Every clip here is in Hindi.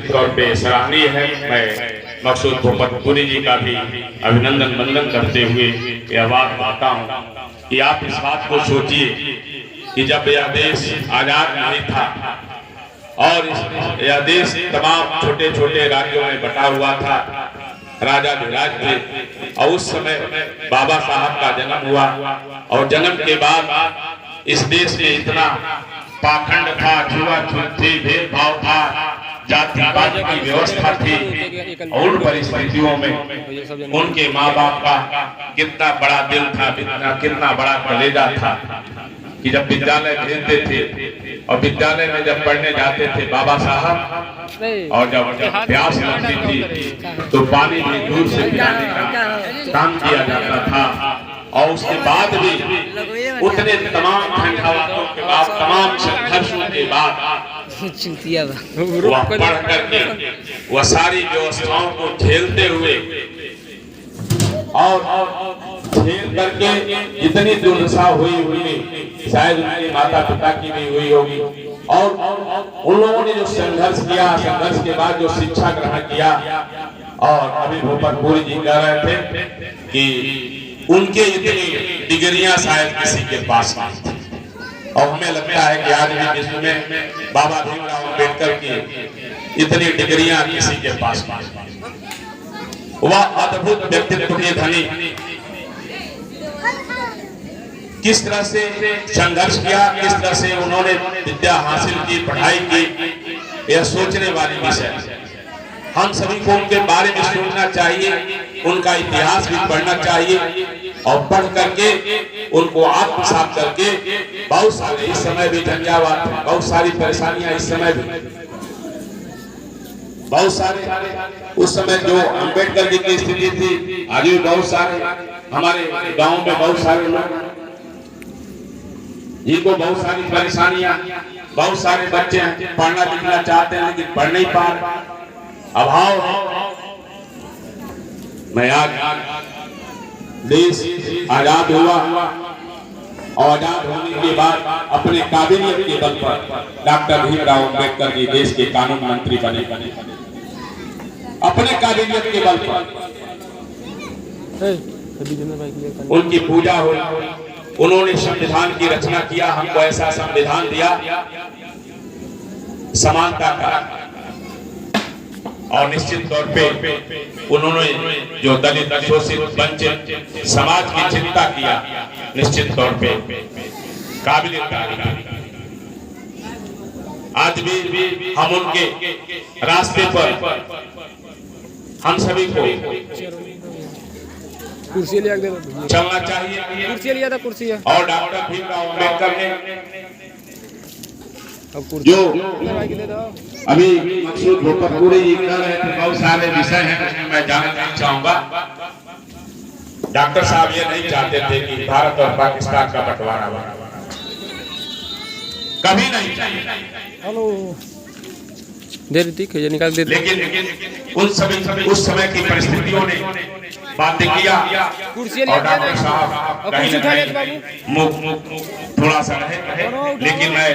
तौर पे सराहनीय है। मैं मकसूद भोपतपुरी जी का भी अभिनंदन वंदन करते हुए यह बात कहता हूँ कि आप इस बात को सोचिए कि जब यह देश आजाद नहीं था और यह देश तमाम छोटे छोटे राज्यों में बटा हुआ था, राजा विराज थे, और उस समय बाबा साहब का जन्म हुआ और जन्म के बाद इस देश में इतना पाखंड था, छुआछूत थी, भेदभाव था, जातिवाद की व्यवस्था थी। और उन परिस्थितियों में उनके माँ बाप का कितना बड़ा दिल था, कितना बड़ा कलेजा था कि जब विद्यालय भेजते थे और विद्यालय में जब पढ़ने जाते थे बाबा साहब, और जब प्यास लगती थी तो पानी भी दूर से पिलाने का काम किया जाता था। और उसके बाद भी उतने तमाम झंझावातों के बाद, तमाम संघर्षों के बाद वह पढ़ करके वह सारी व्यवस्थाओं को झेलते हुए और झेल करके इतनी दुर्दशा हुई होगी, शायद उनके माता पिता की भी हुई होगी। और उन लोगों ने जो संघर्ष किया, संघर्ष के बाद जो शिक्षा ग्रहण किया, और अभी भोपतपुरी जी कह रहे थे कि उनके इतनी डिग्रियां शायद किसी के पास नहीं थी। और हमें लगता है कि आज भी विश्व में बाबा भीमराव अम्बेडकर की इतनी डिग्रियां किसी के पास नहीं। वह अद्भुत व्यक्तित्व के धनी, किस तरह से संघर्ष किया, किस तरह से उन्होंने विद्या हासिल की, पढ़ाई की, यह सोचने वाली विषय है। हम सभी को उनके बारे में सोचना चाहिए, उनका इतिहास भी पढ़ना चाहिए, और पढ़ करके उनको आत्मसात करके बहुत सारे, इस समय भी झंझावात, बहुत सारी परेशानियां इस समय भी, बहुत सारे उस समय जो अम्बेडकर जी की स्थिति थी, आज भी बहुत सारे हमारे गांव में बहुत सारे लोग जिनको बहुत सारी परेशानियां, बहुत सारे बच्चे पढ़ना लिखना चाहते हैं लेकिन पढ़ नहीं पा रहे, अभाव। मैं आज देश आजाद हुआ और आजाद होने के बाद अपने काबिलियत के बल पर डॉक्टर भीमराव अम्बेडकर जी देश के कानून मंत्री बने, अपने काबिलियत के बल पर उनकी पूजा हुई, उन्होंने संविधान की रचना किया, हमको ऐसा संविधान दिया समानता का। और निश्चित तौर पे उन्होंने जो दलित, शोषित, वंचित समाज की चिंता किया, निश्चित तौर पे काबिल तारीफ। आज भी हम उनके रास्ते पर हम सभी को कुर्सी लिया चलना चाहिए। कुर्सी लिया था, कुर्सी है। और डॉक्टर भीमराव अम्बेडकर ने जो अभी मकसूद भोपतपुरी जी कह रहे थे, बहुत सारे विषय हैं उसमें मैं जानना नहीं चाहूंगा। डॉक्टर साहब ये नहीं चाहते थे कि भारत और पाकिस्तान का बंटवारा हो, कभी नहीं चाहिए। हेलो दे रही निकाल दे। लेकिन उस समय की परिस्थितियों ने बातें किया, और डॉक्टर साहब थोड़ा सा रहे। लेकिन मैं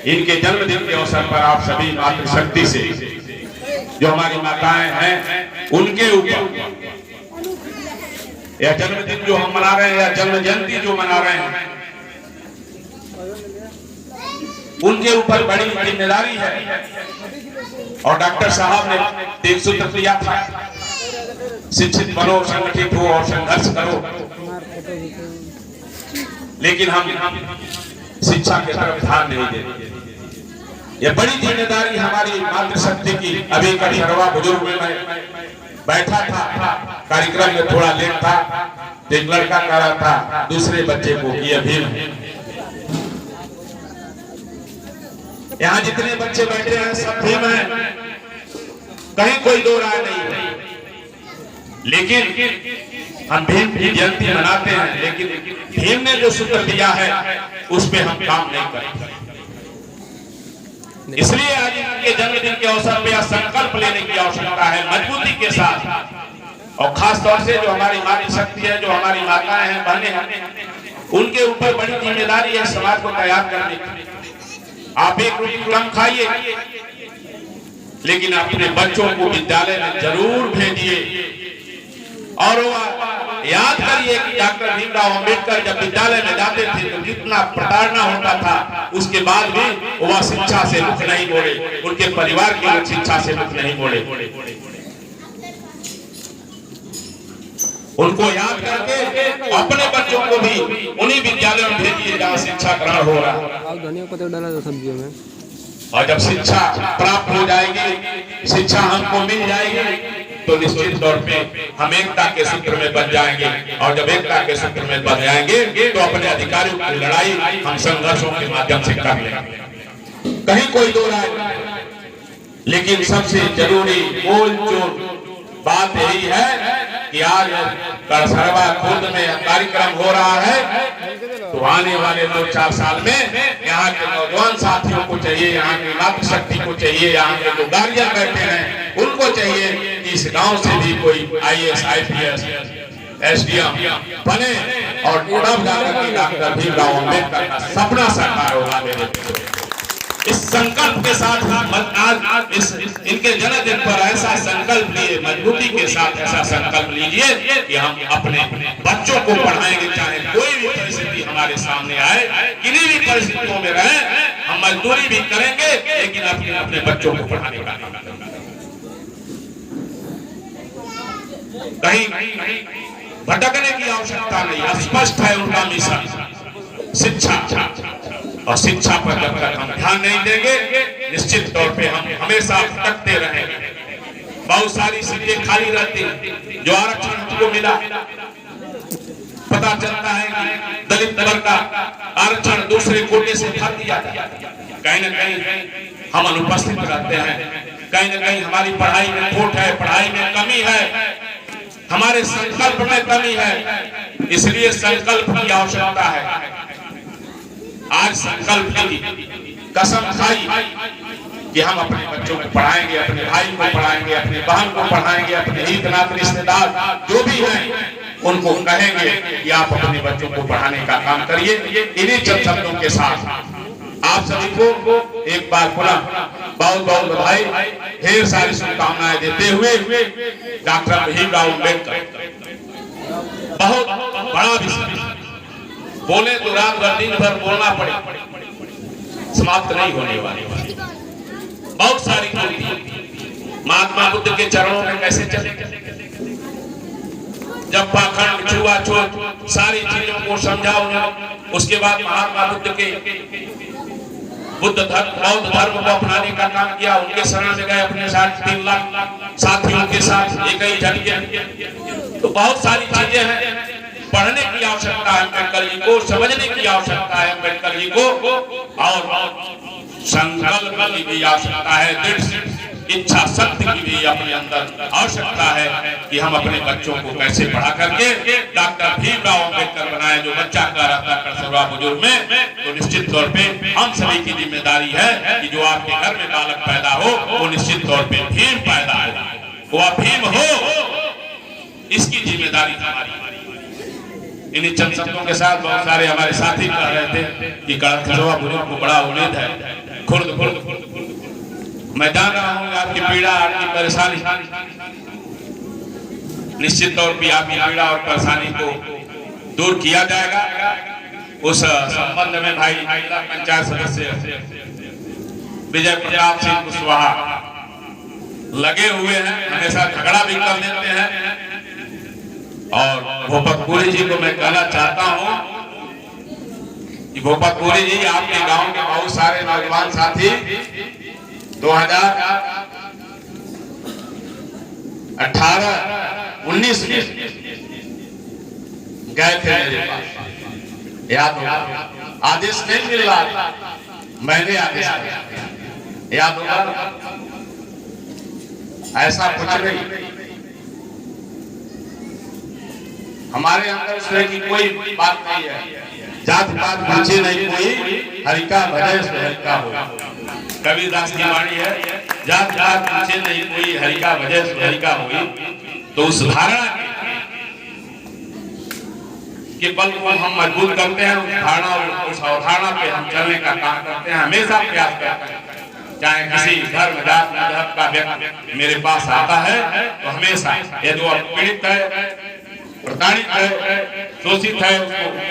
इनके जन्मदिन के अवसर पर आप सभी मातृशक्ति से, जो हमारी माताएं हैं, उनके ऊपर यह जन्मदिन जो हम मना रहे हैं, या जन्म जयंती जो मना रहे हैं, उनके ऊपर बड़ी जिम्मेदारी है। और डॉक्टर साहब ने 3 सूत्र दिया था, शिक्षित बनो, संगठित हो और संघर्ष करो। लेकिन हम शिक्षा के तरफ ध्यान नहीं देते। यह बड़ी जिम्मेदारी हमारी मातृशक्ति की। अभी कभी हरवा बुजुर्ग में मैं बैठा था, कार्यक्रम में थोड़ा लेट था, तो एक लड़का कह रहा था दूसरे बच्चे को कि ये भीम है। यहाँ जितने बच्चे बैठे हैं सब भीम हैं, कहीं कोई दो राय नहीं है। लेकिन हम भीम की जयंती मनाते हैं, लेकिन भीम ने जो सूत्र दिया है उस पे हम काम नहीं करेंगे। इसलिए आज इनके जन्मदिन के अवसर पे संकल्प लेने की आवश्यकता है, मजबूती के साथ। और खास तौर से जो हमारी मातृशक्ति है, जो हमारी माताएं हैं, बहनें हैं, उनके ऊपर बड़ी जिम्मेदारी है समाज को तैयार करने की। आप एक रोटी कम खाइए, लेकिन अपने बच्चों को विद्यालय में जरूर भेजिए। और याद करिए कि डॉक्टर भीमराव अंबेडकर जब विद्यालय में जाते थे तो कितना प्रताड़ना होता था, उसके बाद भी वह शिक्षा से मुख नहीं मोड़े, उनके परिवार के लोग शिक्षा से मुख नहीं मोड़े। उनको याद करके अपने बच्चों को भी उन्हीं विद्यालयों में भेजिए जहाँ शिक्षा ग्रहण हो रहा है। धनिया पत्ता डाला था सब्जियों में। और जब शिक्षा प्राप्त हो जाएगी, शिक्षा हमको मिल जाएगी, तो निश्चित तौर पे हम एकता के सूत्र में बच जाएंगे। और जब एकता के सूत्र में बच जाएंगे तो अपने अधिकारियों की लड़ाई हम संघर्षों के माध्यम से कर लेंगे, कहीं कोई दो राय नहीं। लेकिन सबसे जरूरी बोल चोल बात यही है कि आज करसरवा खुर्द में कार्यक्रम हो रहा है, तो आने वाले 2-4 साल में यहाँ के नौजवान साथियों को चाहिए, यहाँ की मातृशक्ति को चाहिए, यहाँ के जो गार्जियन बैठे हैं उनको चाहिए कि इस गांव से भी कोई IAS, IPS, SDM बने और तब जाकर के डॉक्टर भीमराव अंबेडकर का सपना साकार होगा। मेरे इस संकल्प के साथ आज इनके जन्मदिन पर ऐसा संकल्प लिए, मजबूती के साथ ऐसा संकल्प लीजिए कि हम अपने बच्चों को पढ़ाएंगे, चाहे कोई भी परिस्थिति हमारे सामने आए, किन्हीं भी परिस्थितियों में रहे, हम मजदूरी भी करेंगे लेकिन अपने बच्चों को पढ़ाने का काम करेंगे। कहीं भटकने की आवश्यकता नहीं, स्पष्ट है उनका मिशन शिक्षा। और शिक्षा पर जब तक हम ध्यान नहीं देंगे निश्चित तौर पे हम हमेशा भटकते रहेंगे। बहुत सारी सीटें खाली रहती हैं, जो आरक्षण हमको मिला, पता चलता है कि दलित वर्ग का आरक्षण दूसरे कोटे से भर दिया। कहीं न कहीं हम अनुपस्थित रहते हैं, कहीं न कहीं हमारी पढ़ाई में खोट है, पढ़ाई में कमी है, हमारे संकल्प में कमी है। इसलिए संकल्प की आवश्यकता है। आज संकल्प की कसम खाई कि हम अपने बच्चों को पढ़ाएंगे, अपने भाई को पढ़ाएंगे, अपने बहन को पढ़ाएंगे, अपने हित नात रिश्तेदार जो भी हैं उनको कहेंगे कि आप अपने बच्चों को पढ़ाने का काम करिए। इन्हीं चंद शब्दों के साथ आप सभी को एक बार पुनः बहुत बहुत बधाई, ढेर सारी शुभकामनाएं देते हुए डॉक्टर भीमराव अंबेडकर बहुत बड़ा विषय, बोले तो रात भर दिन भर बोलना पड़े, समाप्त नहीं होने वाली। बहुत सारी कृति महात्मा बुद्ध के चरणों में कैसे चले, जब पाखंड छुआछूत सारी चीजों को समझा उन्हें, उसके बाद महात्मा बुद्ध के बुद्ध धर्म बौद्ध धर्म को अपनाने का काम किया। उनके शरण में गए अपने साथ 3 लाख साथियों के साथ एक ही झटके। तो बहुत सारी चीजें हैं, पढ़ने की आवश्यकता है अम्बेडकर जी को, समझने की आवश्यकता है अम्बेडकर जी को, और संकल्प की भी आवश्यकता है, दृढ़ इच्छा शक्ति की भी अपने अंदर आवश्यकता है कि हम अपने बच्चों को कैसे पढ़ा करके डॉक्टर भीमराव अंबेडकर बनाए। जो बच्चा का रहता करसरवा बुजुर्ग में, तो निश्चित तौर पे हम सभी की जिम्मेदारी है कि जो आपके घर में बालक पैदा हो वो निश्चित तौर पे भीम पैदा हो, वह भीम हो, इसकी जिम्मेदारी हमारी। इन्हीं चंद शब्दों के साथ बहुत सारे हमारे साथी कह रहे थे कि करसरवा बुजुर्ग को बड़ा उम्मीद है, खुर्द मैं जान रहा हूँ आपकी पीड़ा, आपकी परेशानी, निश्चित तौर पे आपकी पीड़ा और परेशानी को दूर किया जाएगा। उस संबंध में भाई जिला पंचायत सदस्य विजय प्रताप सिंह कुशवाहा लगे हुए हैं, हमेशा झगड़ा भी कर लेते हैं। और भोपतपुरी जी को मैं कहना चाहता हूँ कि भोपतपुरी जी, आपके गांव के बहुत सारे नौजवान साथी 2018-19 में गए थे मेरे पास, याद होगा, आदेश नहीं मिल रहा, मैंने आदेश दिया, याद होगा। ऐसा कुछ नहीं, हमारे अंदर उस तरह की कोई बात नहीं है, जात पात पूछे नहीं कोई, हरिका भजय सो हरिका हो। कबीरदास की वाणी है, जात पात पूछे नहीं कोई, हरिका भजय सो हरिका हुई। तो उस धारणा के बल को हम मजबूत करते हैं, उस धारणा, उस अवधारणा पे हम चलने का काम करते हैं, हमेशा प्रयास करते हैं। चाहे किसी धर्म जात मजहब का व्यक्ति मेरे पास आता है तो हमेशा यदि वो पीड़ित है, प्रताड़ित है, शोषित है, उसको